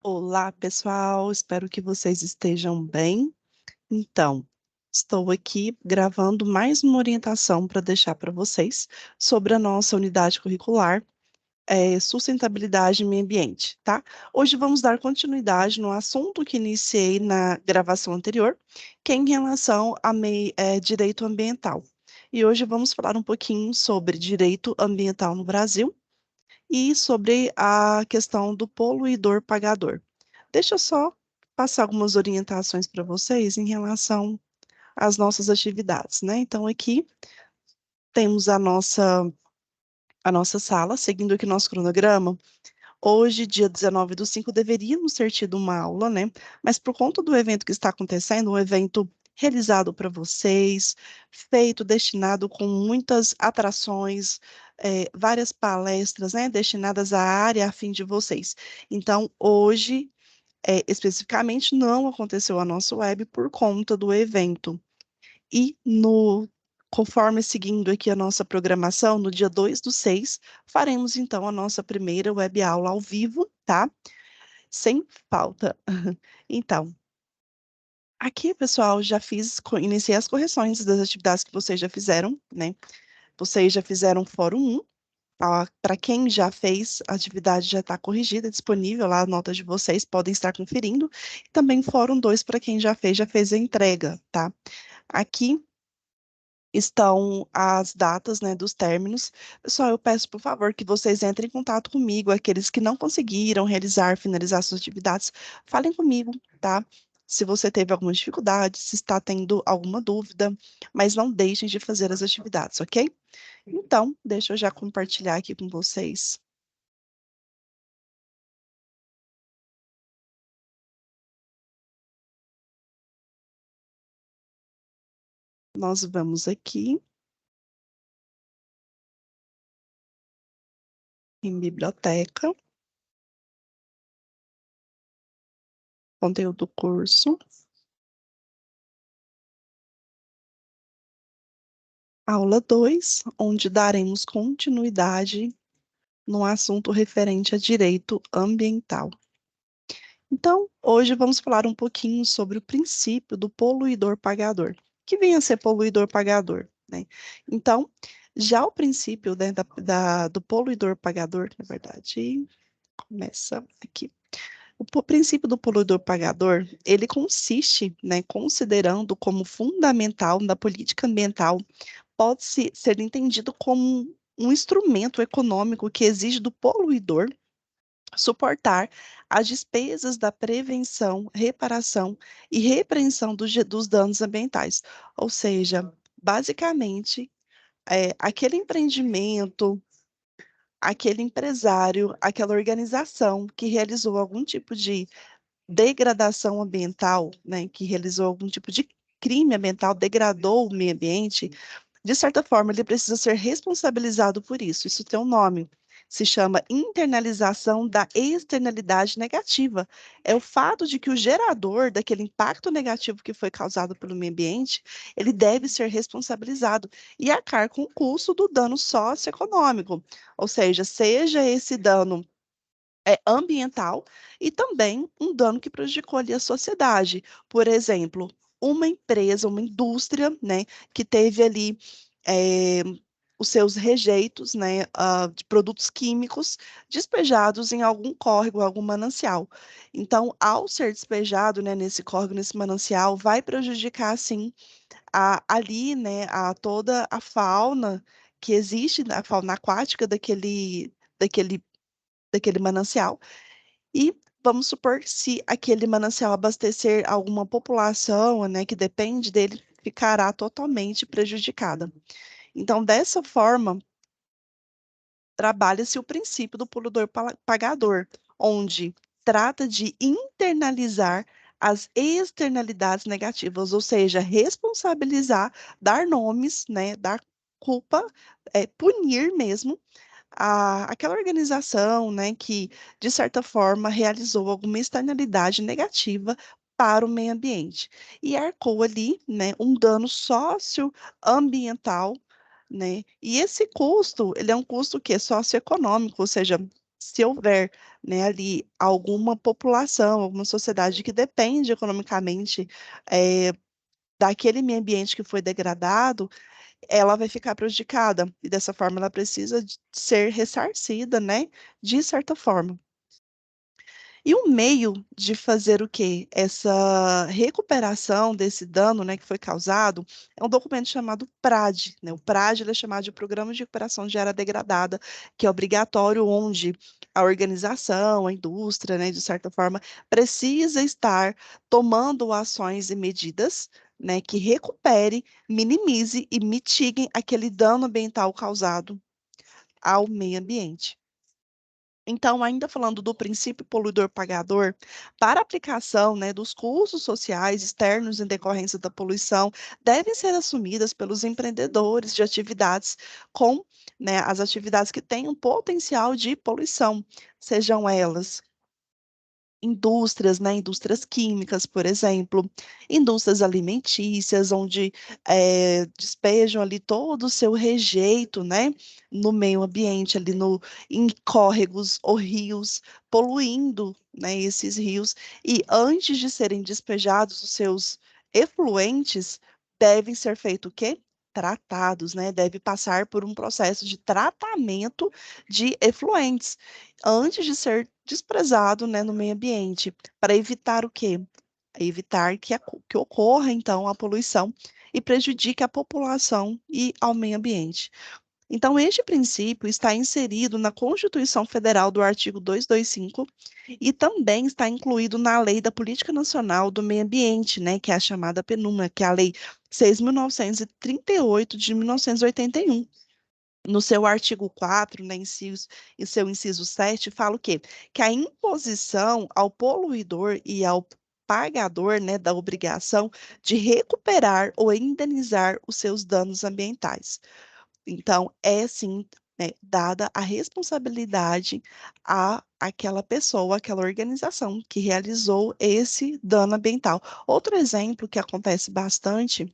Olá, pessoal, espero que vocês estejam bem. Então, estou aqui gravando mais uma orientação para deixar para vocês sobre a nossa unidade curricular, Sustentabilidade e Meio Ambiente, tá? Hoje vamos dar continuidade no assunto que iniciei na gravação anterior, que é em relação a direito ambiental. E hoje vamos falar um pouquinho sobre direito ambiental no Brasil e sobre a questão do poluidor pagador. Deixa eu só passar algumas orientações para vocês em relação às nossas atividades, né? Então, aqui temos a nossa sala, seguindo aqui nosso cronograma. Hoje, dia 19/5, deveríamos ter tido uma aula, né? Mas por conta do evento que está acontecendo, um evento realizado para vocês, feito, destinado com muitas atrações, várias palestras, né? Destinadas à área a fim de vocês. Então, hoje, especificamente, não aconteceu a nossa web por conta do evento. E conforme seguindo aqui a nossa programação, no dia 2/6, faremos então a nossa primeira web aula ao vivo, tá? Sem falta. Então, aqui, pessoal, iniciei as correções das atividades que vocês já fizeram, né? Vocês já fizeram Fórum 1. Para quem já fez, a atividade já está corrigida, disponível lá, a nota de vocês, podem estar conferindo. E também Fórum 2, para quem já fez a entrega, tá? Aqui estão as datas, né, dos términos. Pessoal, eu peço, por favor, que vocês entrem em contato comigo, aqueles que não conseguiram finalizar suas atividades, falem comigo, tá? Se você teve alguma dificuldade, se está tendo alguma dúvida, mas não deixem de fazer as atividades, ok? Então, deixa eu já compartilhar aqui com vocês. Nós vamos aqui em biblioteca, conteúdo do curso, aula 2, onde daremos continuidade no assunto referente a direito ambiental. Então, hoje vamos falar um pouquinho sobre o princípio do poluidor pagador. Que vem a ser poluidor pagador, né? Então, já o princípio, né, do poluidor pagador, na verdade, começa aqui. O princípio do poluidor pagador, ele consiste, né, considerando como fundamental da política ambiental, ser entendido como um instrumento econômico que exige do poluidor suportar as despesas da prevenção, reparação e repreensão dos danos ambientais. Ou seja, basicamente, aquele empreendimento, aquele empresário, aquela organização que realizou algum tipo de degradação ambiental, né, que realizou algum tipo de crime ambiental, degradou o meio ambiente, de certa forma, ele precisa ser responsabilizado por isso. Isso tem um nome. Se chama internalização da externalidade negativa. É o fato de que o gerador daquele impacto negativo que foi causado pelo meio ambiente, ele deve ser responsabilizado e arcar com o custo do dano socioeconômico. Ou seja esse dano ambiental e também um dano que prejudicou ali a sociedade. Por exemplo, uma empresa, uma indústria, né, que teve ali eh, os seus rejeitos, né, de produtos químicos despejados em algum córrego, algum manancial. Então, ao ser despejado, né, nesse córrego, nesse manancial, vai prejudicar, sim, ali, né, toda a fauna que existe, a fauna aquática daquele manancial. E vamos supor que se aquele manancial abastecer alguma população, né, que depende dele, ficará totalmente prejudicada. Então, dessa forma, trabalha-se o princípio do poluidor pagador, onde trata de internalizar as externalidades negativas, ou seja, responsabilizar, dar nomes, né, dar culpa, punir mesmo aquela organização, né, que, de certa forma, realizou alguma externalidade negativa para o meio ambiente e arcou ali, né, um dano socioambiental, né? E esse custo, ele é um custo que é socioeconômico, ou seja, se houver, né, ali alguma população, alguma sociedade que depende economicamente daquele meio ambiente que foi degradado, ela vai ficar prejudicada e dessa forma ela precisa ser ressarcida, né, de certa forma. E o meio de fazer o quê? Essa recuperação desse dano, né, que foi causado, é um documento chamado PRAD, né? O PRAD ele é chamado de Programa de Recuperação de Área Degradada, que é obrigatório, onde a organização, a indústria, né, de certa forma, precisa estar tomando ações e medidas, né, que recupere, minimize e mitiguem aquele dano ambiental causado ao meio ambiente. Então, ainda falando do princípio poluidor-pagador, para a aplicação, né, dos custos sociais externos em decorrência da poluição, devem ser assumidas pelos empreendedores de atividades com, né, as atividades que têm um potencial de poluição, sejam elas indústrias, né, indústrias químicas, por exemplo, indústrias alimentícias, onde despejam ali todo o seu rejeito, né, no meio ambiente, ali no, em córregos ou rios, poluindo, né, esses rios, e antes de serem despejados os seus efluentes, devem ser feito o quê? Tratados, né? Deve passar por um processo de tratamento de efluentes antes de ser desprezado, né, no meio ambiente, para evitar o quê? Evitar que ocorra, então, a poluição e prejudique a população e ao meio ambiente. Então, este princípio está inserido na Constituição Federal do artigo 225 e também está incluído na Lei da Política Nacional do Meio Ambiente, né, que é a chamada PNUMA, que é a Lei 6.938 de 1981. No seu artigo 4, né, em seu inciso 7, fala o quê? Que a imposição ao poluidor e ao pagador, né, da obrigação de recuperar ou indenizar os seus danos ambientais. Então, é sim, né, dada a responsabilidade a aquela pessoa, aquela organização que realizou esse dano ambiental. Outro exemplo que acontece bastante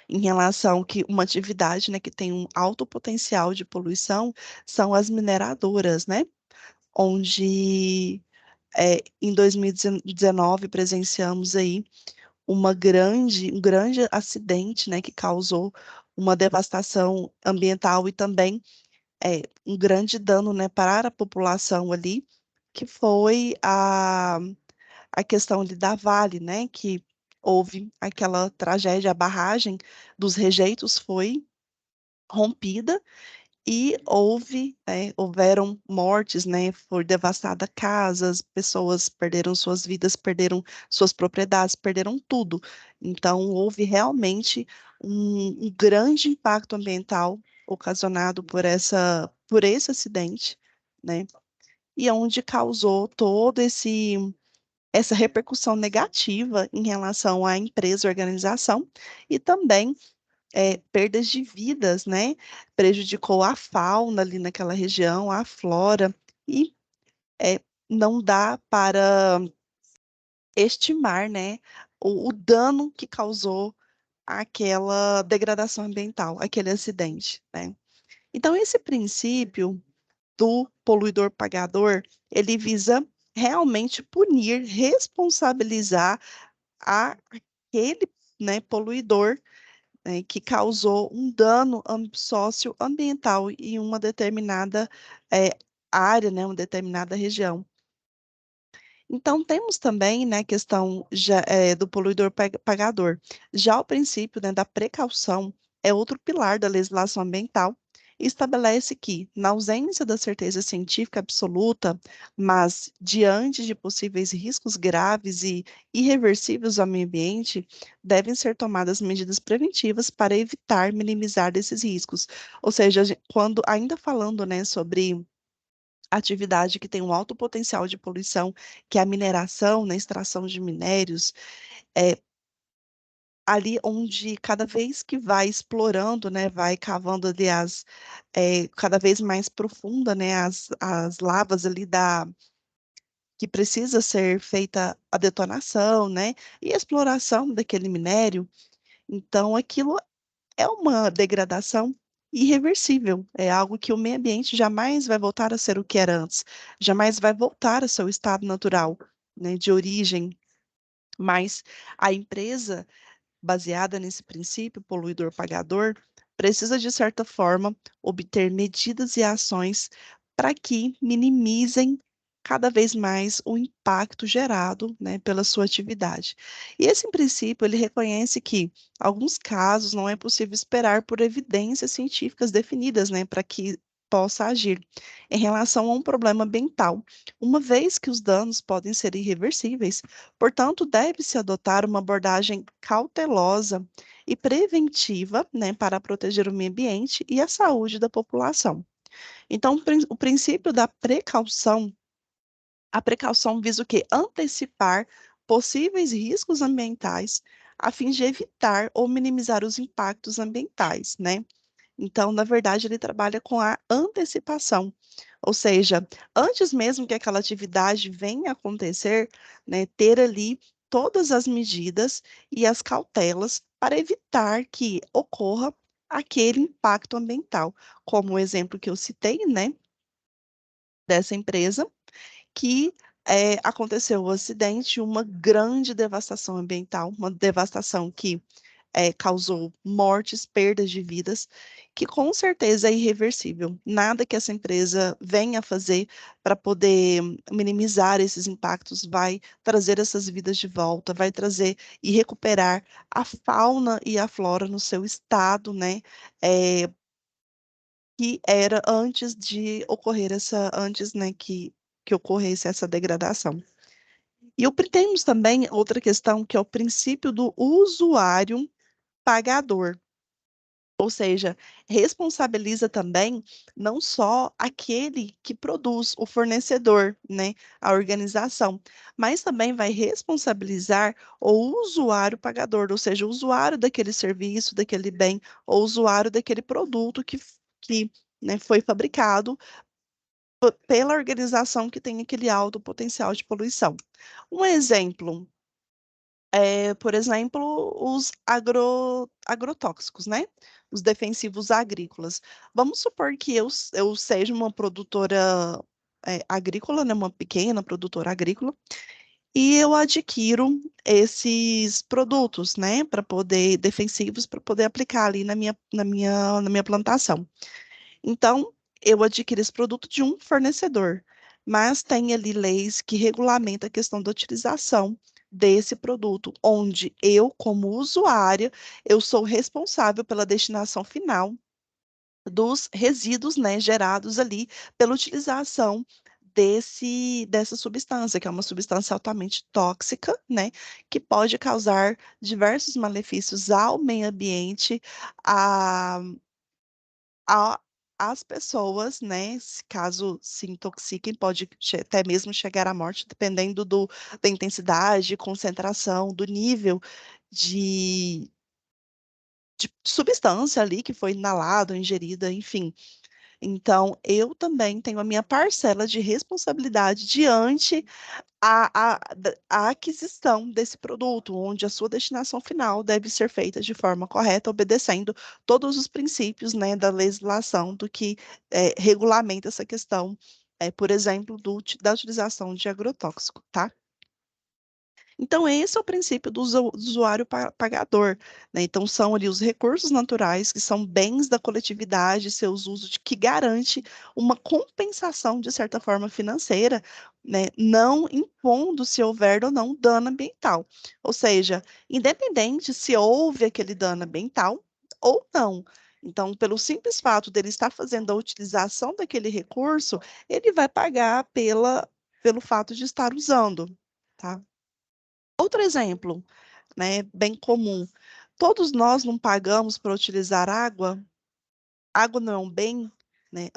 em relação que uma atividade, né, que tem um alto potencial de poluição são as mineradoras, né? Onde em 2019 presenciamos aí um grande acidente, né, que causou uma devastação ambiental e também um grande dano, né, para a população ali, que foi a questão ali da Vale, né, que houve aquela tragédia, a barragem dos rejeitos foi rompida e houveram mortes, né, foi devastada casas, pessoas perderam suas vidas, perderam suas propriedades, perderam tudo. Então, houve realmente um grande impacto ambiental ocasionado por esse acidente, né, e onde causou todo essa repercussão negativa em relação à empresa, organização, e também perdas de vidas, né? Prejudicou a fauna ali naquela região, a flora, e não dá para estimar, né, o dano que causou aquela degradação ambiental, aquele acidente, né? Então, esse princípio do poluidor-pagador, ele visa realmente punir, responsabilizar aquele, né, poluidor, né, que causou um dano socioambiental em uma determinada eh, área, né, uma determinada região. Então, temos também, né, a questão do poluidor-pagador. Já o princípio, né, da precaução é outro pilar da legislação ambiental e estabelece que, na ausência da certeza científica absoluta, mas diante de possíveis riscos graves e irreversíveis ao meio ambiente, devem ser tomadas medidas preventivas para evitar, minimizar esses riscos. Ou seja, quando ainda falando, né, sobre atividade que tem um alto potencial de poluição, que é a mineração, né, extração de minérios, é ali onde cada vez que vai explorando, né, vai cavando ali cada vez mais profunda, né, as lavas ali que precisa ser feita a detonação, né, e a exploração daquele minério. Então, aquilo é uma degradação irreversível, é algo que o meio ambiente jamais vai voltar a ser o que era antes, jamais vai voltar a seu estado natural, né, de origem, mas a empresa baseada nesse princípio poluidor-pagador, precisa, de certa forma, obter medidas e ações para que minimizem cada vez mais o impacto gerado, né, pela sua atividade. E esse princípio, ele reconhece que, em alguns casos, não é possível esperar por evidências científicas definidas, né, para que possa agir em relação a um problema ambiental, uma vez que os danos podem ser irreversíveis. Portanto, deve-se adotar uma abordagem cautelosa e preventiva, né, para proteger o meio ambiente e a saúde da população. Então, o princípio da precaução, a precaução visa o quê? Antecipar possíveis riscos ambientais a fim de evitar ou minimizar os impactos ambientais, né? Então, na verdade, ele trabalha com a antecipação, ou seja, antes mesmo que aquela atividade venha a acontecer, né, ter ali todas as medidas e as cautelas para evitar que ocorra aquele impacto ambiental, como o exemplo que eu citei, né, dessa empresa, que aconteceu o acidente, uma grande devastação ambiental, uma devastação que causou mortes, perdas de vidas, que com certeza é irreversível. Nada que essa empresa venha a fazer para poder minimizar esses impactos vai trazer essas vidas de volta, vai trazer e recuperar a fauna e a flora no seu estado, né? Que era antes de ocorrer antes, né, que ocorresse essa degradação. E temos também outra questão, que é o princípio do usuário pagador. Ou seja, responsabiliza também não só aquele que produz, o fornecedor, né, a organização, mas também vai responsabilizar o usuário pagador, ou seja, o usuário daquele serviço, daquele bem, ou usuário daquele produto que né, foi fabricado pela organização que tem aquele alto potencial de poluição. Um exemplo por exemplo, os agrotóxicos, né? Os defensivos agrícolas. Vamos supor que eu seja uma produtora agrícola, né? Uma pequena produtora agrícola, e eu adquiro esses produtos, né? Para poder, defensivos, para poder aplicar ali na minha plantação. Então, eu adquiro esse produto de um fornecedor, mas tem ali leis que regulamentam a questão da utilização desse produto, onde eu, como usuária, eu sou responsável pela destinação final dos resíduos, né, gerados ali pela utilização dessa substância, que é uma substância altamente tóxica, né, que pode causar diversos malefícios ao meio ambiente, a a, as pessoas, né, caso se intoxiquem, pode até mesmo chegar à morte, dependendo da intensidade, concentração, do nível de, de substância ali que foi inalada, ingerida, enfim. Então, eu também tenho a minha parcela de responsabilidade diante a aquisição desse produto, onde a sua destinação final deve ser feita de forma correta, obedecendo todos os princípios, né, da legislação do que regulamenta essa questão, por exemplo, da utilização de agrotóxico, tá? Então, esse é o princípio do usuário pagador, né? Então, são ali os recursos naturais, que são bens da coletividade, seus usos, que garante uma compensação, de certa forma, financeira, né? Não impondo se houver ou não dano ambiental. Ou seja, independente se houve aquele dano ambiental ou não. Então, pelo simples fato dele estar fazendo a utilização daquele recurso, ele vai pagar pelo fato de estar usando, tá? Outro exemplo, né, bem comum. Todos nós não pagamos para utilizar água. Água não é um bem, né,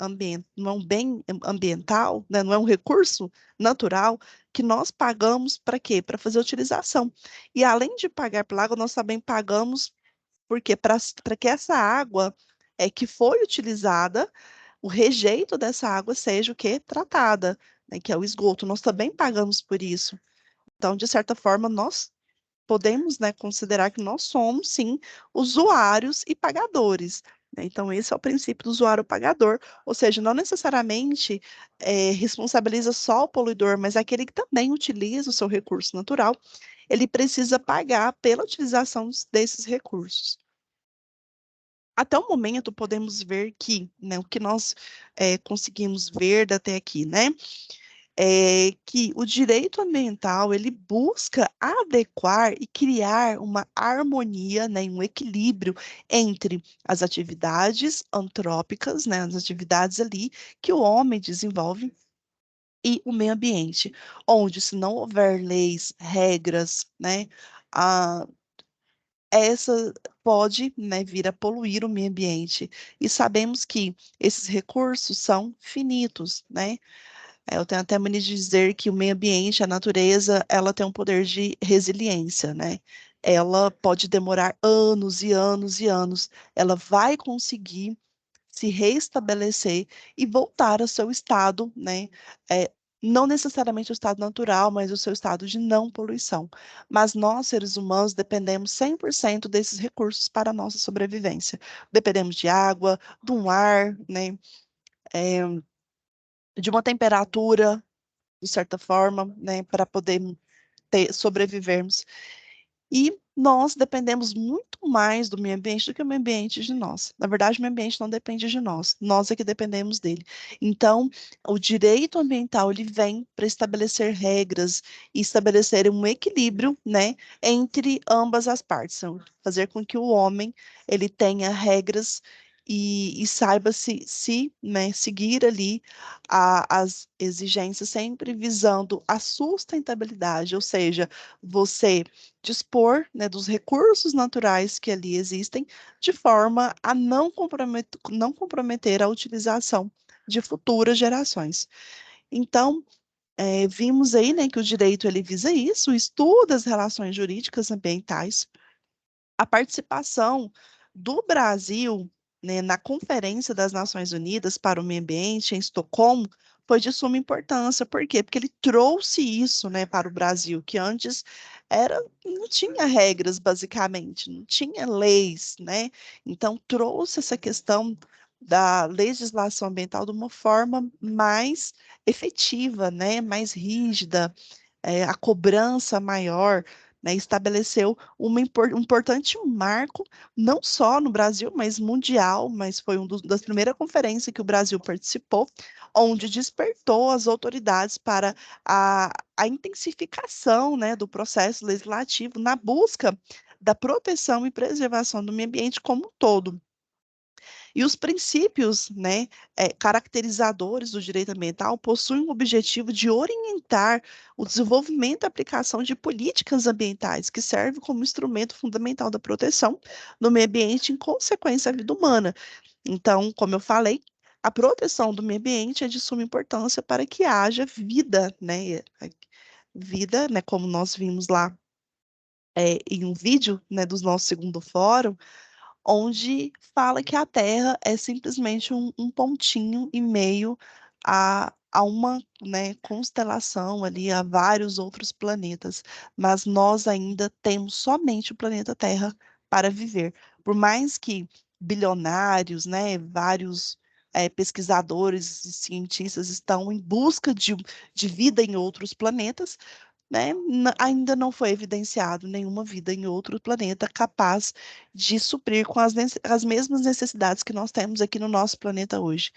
não é um bem ambiental, né, não é um recurso natural que nós pagamos para quê? Para fazer a utilização. E além de pagar pela água, nós também pagamos porque para que essa água que foi utilizada, o rejeito dessa água seja o quê? Tratada, né, que é o esgoto. Nós também pagamos por isso. Então, de certa forma, nós podemos, né, considerar que nós somos, sim, usuários e pagadores. né? Então, esse é o princípio do usuário pagador, ou seja, não necessariamente responsabiliza só o poluidor, mas aquele que também utiliza o seu recurso natural, ele precisa pagar pela utilização desses recursos. Até o momento, podemos ver que, né, o que nós conseguimos ver até aqui, né, é que o direito ambiental, ele busca adequar e criar uma harmonia, né, um equilíbrio entre as atividades antrópicas, né, as atividades ali que o homem desenvolve, e o meio ambiente, onde se não houver leis, regras, né, a, essa pode, né, vir a poluir o meio ambiente. E sabemos que esses recursos são finitos, né? Eu tenho até mania de dizer que o meio ambiente, a natureza, ela tem um poder de resiliência, né? Ela pode demorar anos e anos e anos. Ela vai conseguir se restabelecer e voltar ao seu estado, né? É, não necessariamente o estado natural, mas o seu estado de não poluição. Mas nós, seres humanos, dependemos 100% desses recursos para a nossa sobrevivência. Dependemos de água, de um ar, né? É, de uma temperatura, de certa forma, né? Para poder sobrevivermos. E nós dependemos muito mais do meio ambiente do que o meio ambiente de nós. Na verdade, o meio ambiente não depende de nós é que dependemos dele. Então, o direito ambiental ele vem para estabelecer regras e estabelecer um equilíbrio, né, entre ambas as partes, então, fazer com que o homem ele tenha regras e saiba né, seguir ali as exigências sempre visando a sustentabilidade, ou seja, você dispor, né, dos recursos naturais que ali existem, de forma a não comprometer a utilização de futuras gerações. Então, vimos aí, né, que o direito ele visa isso, estuda as relações jurídicas ambientais, a participação do Brasil, né, na Conferência das Nações Unidas para o Meio Ambiente, em Estocolmo, foi de suma importância. Por quê? Porque ele trouxe isso, né, para o Brasil, que antes não tinha regras, basicamente, não tinha leis, né? Então, trouxe essa questão da legislação ambiental de uma forma mais efetiva, né, mais rígida, a cobrança maior, né, estabeleceu um importante marco, não só no Brasil, mas mundial, mas foi das primeiras conferências que o Brasil participou, onde despertou as autoridades para a intensificação, né, do processo legislativo na busca da proteção e preservação do meio ambiente como um todo. E os princípios, né, caracterizadores do direito ambiental possuem o objetivo de orientar o desenvolvimento e aplicação de políticas ambientais, que servem como instrumento fundamental da proteção do meio ambiente, em consequência à vida humana. Então, como eu falei, a proteção do meio ambiente é de suma importância para que haja vida, né? Vida, né, como nós vimos lá em um vídeo, né, do nosso segundo fórum, onde fala que a Terra é simplesmente um pontinho e meio a uma, né, constelação ali, a vários outros planetas, mas nós ainda temos somente o planeta Terra para viver. Por mais que bilionários, né, vários pesquisadores e cientistas estão em busca de vida em outros planetas, né, ainda não foi evidenciado nenhuma vida em outro planeta capaz de suprir com as mesmas necessidades que nós temos aqui no nosso planeta hoje.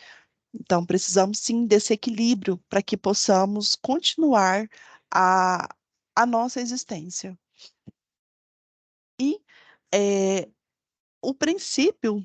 Então, precisamos sim desse equilíbrio para que possamos continuar a, a nossa existência. E é, o princípio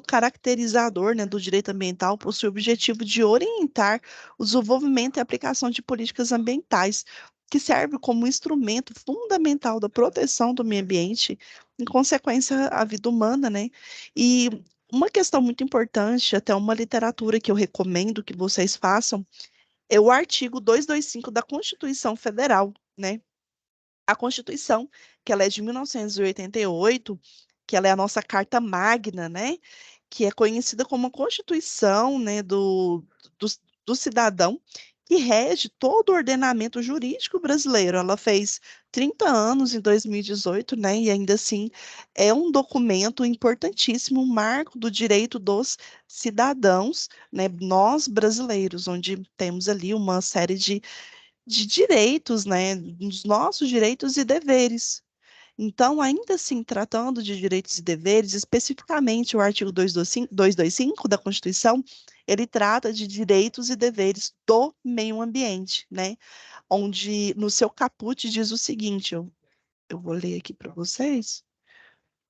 caracterizador, né, do direito ambiental possui o objetivo de orientar o desenvolvimento e aplicação de políticas ambientais, que serve como instrumento fundamental da proteção do meio ambiente, em consequência à vida humana, né? E uma questão muito importante, até uma literatura que eu recomendo que vocês façam, é o artigo 225 da Constituição Federal, né? A Constituição, que ela é de 1988, que ela é a nossa Carta Magna, né? Que é conhecida como a Constituição, né, do cidadão, que rege todo o ordenamento jurídico brasileiro. Ela fez 30 anos em 2018, né? E ainda assim é um documento importantíssimo, um marco do direito dos cidadãos, né? Nós brasileiros, onde temos ali uma série de direitos, né? Os nossos direitos e deveres. Então, ainda assim, tratando de direitos e deveres, especificamente o artigo 225 da Constituição, ele trata de direitos e deveres do meio ambiente, né? Onde no seu caput diz o seguinte, eu vou ler aqui para vocês.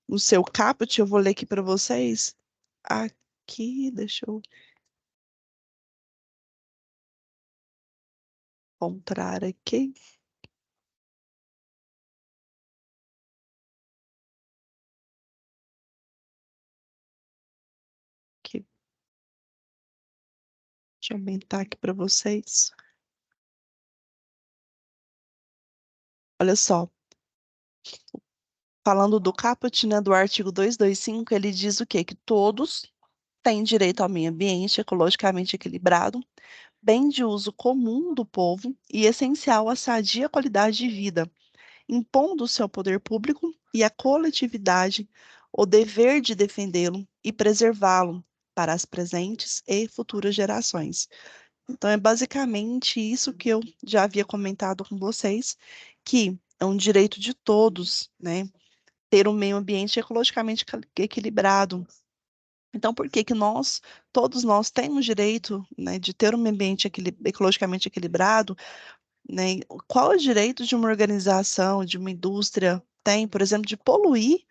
No seu caput, eu vou ler aqui para vocês. Aqui, deixa eu encontrar aqui. Aqui. Deixa eu aumentar aqui para vocês. Olha só, falando do caput, né, do artigo 225, ele diz o quê? Que todos têm direito ao meio ambiente ecologicamente equilibrado, bem de uso comum do povo e essencial à sadia qualidade de vida, impondo-se ao poder público e à coletividade o dever de defendê-lo e preservá-lo para as presentes e futuras gerações. Então, é basicamente isso que eu já havia comentado com vocês, que é um direito de todos, né? Ter um meio ambiente ecologicamente equilibrado. Então, por que que nós, todos nós, temos direito, né, de ter um meio ambiente ecologicamente equilibrado, né? Qual é o direito de uma organização, de uma indústria tem, por exemplo, de poluir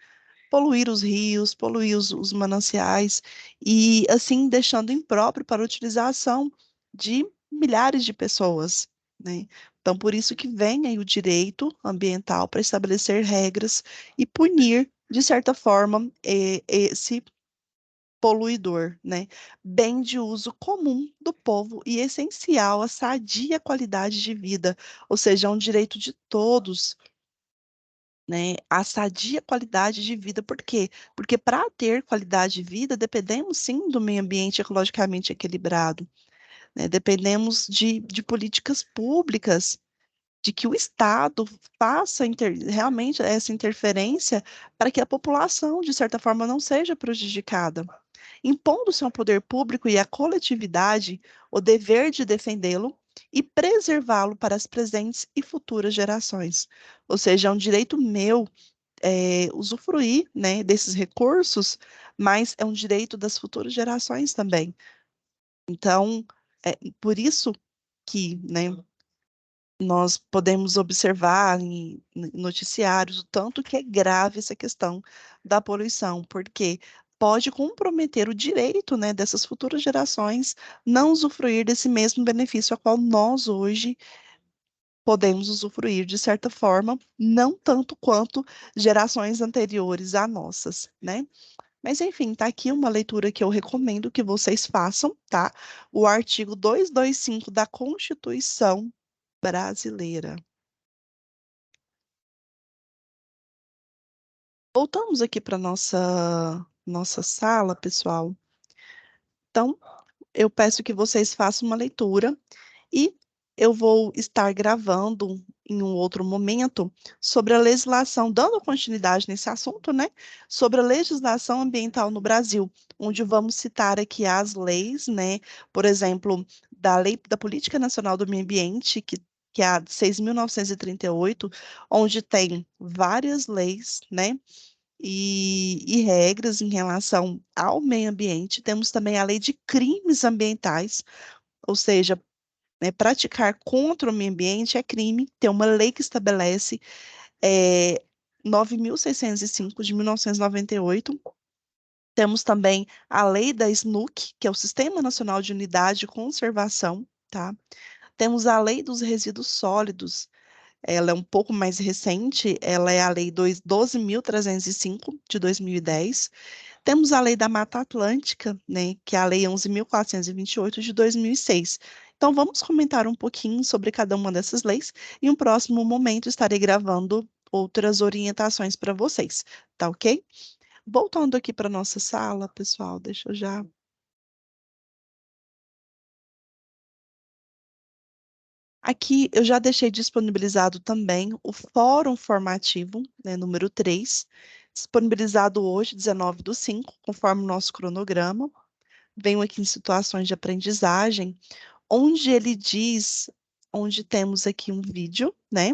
os rios, poluir os mananciais e assim deixando impróprio para a utilização de milhares de pessoas, né? Então, por isso que vem aí o direito ambiental para estabelecer regras e punir, de certa forma, esse poluidor, né? Bem de uso comum do povo e essencial à sadia qualidade de vida, ou seja, é um direito de todos, né? A sadia qualidade de vida. Por quê? Porque para ter qualidade de vida, dependemos sim do meio ambiente ecologicamente equilibrado, né? Dependemos de políticas públicas, de que o Estado faça realmente essa interferência para que a população, de certa forma, não seja prejudicada, impondo-se ao poder público e à coletividade o dever de defendê-lo e preservá-lo para as presentes e futuras gerações. Ou seja, é um direito meu usufruir, né, desses recursos, mas é um direito das futuras gerações também. Então, é por isso que, né, nós podemos observar em noticiários o tanto que é grave essa questão da poluição, porque pode comprometer o direito, né, dessas futuras gerações não usufruir desse mesmo benefício a qual nós hoje podemos usufruir de certa forma, não tanto quanto gerações anteriores a nossas, né? Mas enfim, tá aqui uma leitura que eu recomendo que vocês façam, tá? O artigo 225 da Constituição Brasileira. Voltamos aqui para nossa sala, pessoal. Então, eu peço que vocês façam uma leitura e eu vou estar gravando em um outro momento sobre a legislação, dando continuidade nesse assunto, né? Sobre a legislação ambiental no Brasil, onde vamos citar aqui as leis, né? Por exemplo, da Lei da Política Nacional do Meio Ambiente, que é a 6.938, onde tem várias leis, né? E regras em relação ao meio ambiente. Temos também a lei de crimes ambientais, ou seja, né, praticar contra o meio ambiente é crime. Tem uma lei que estabelece 9.605 de 1998. Temos também a lei da SNUC, que é o Sistema Nacional de Unidade de Conservação, tá? Temos a lei dos resíduos sólidos, ela é um pouco mais recente, ela é a lei 12.305 de 2010. Temos a lei da Mata Atlântica, né, que é a lei 11.428 de 2006. Então, vamos comentar um pouquinho sobre cada uma dessas leis e em um próximo momento estarei gravando outras orientações para vocês, tá ok? Voltando aqui para nossa sala, pessoal, deixa eu já Aqui eu já deixei disponibilizado também o fórum formativo, né, número 3, disponibilizado hoje, 19/5, conforme o nosso cronograma. Venho aqui em situações de aprendizagem, onde ele diz, onde temos aqui um vídeo, né,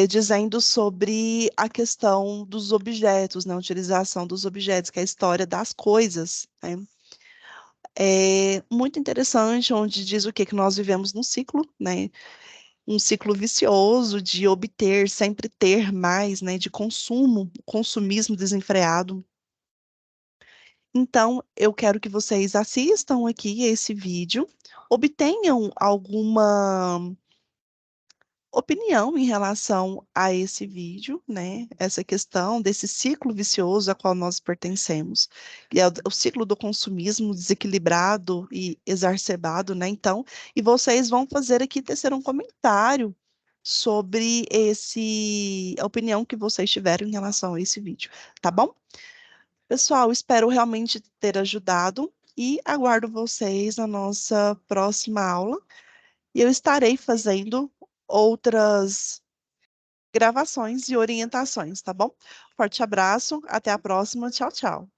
dizendo sobre a questão dos objetos, né, a utilização dos objetos, que é a história das coisas, né. É muito interessante, onde diz o que que nós vivemos num ciclo, né, um ciclo vicioso de obter, sempre ter mais, né, de consumo, consumismo desenfreado. Então, eu quero que vocês assistam aqui esse vídeo, obtenham alguma opinião em relação a esse vídeo, né? Essa questão desse ciclo vicioso a qual nós pertencemos, e é o ciclo do consumismo desequilibrado e exacerbado, né? Então, e vocês vão fazer aqui tecer um comentário sobre a opinião que vocês tiveram em relação a esse vídeo, tá bom? Pessoal, espero realmente ter ajudado e aguardo vocês na nossa próxima aula. E eu estarei fazendo outras gravações e orientações, tá bom? Forte abraço, até a próxima. Tchau, tchau.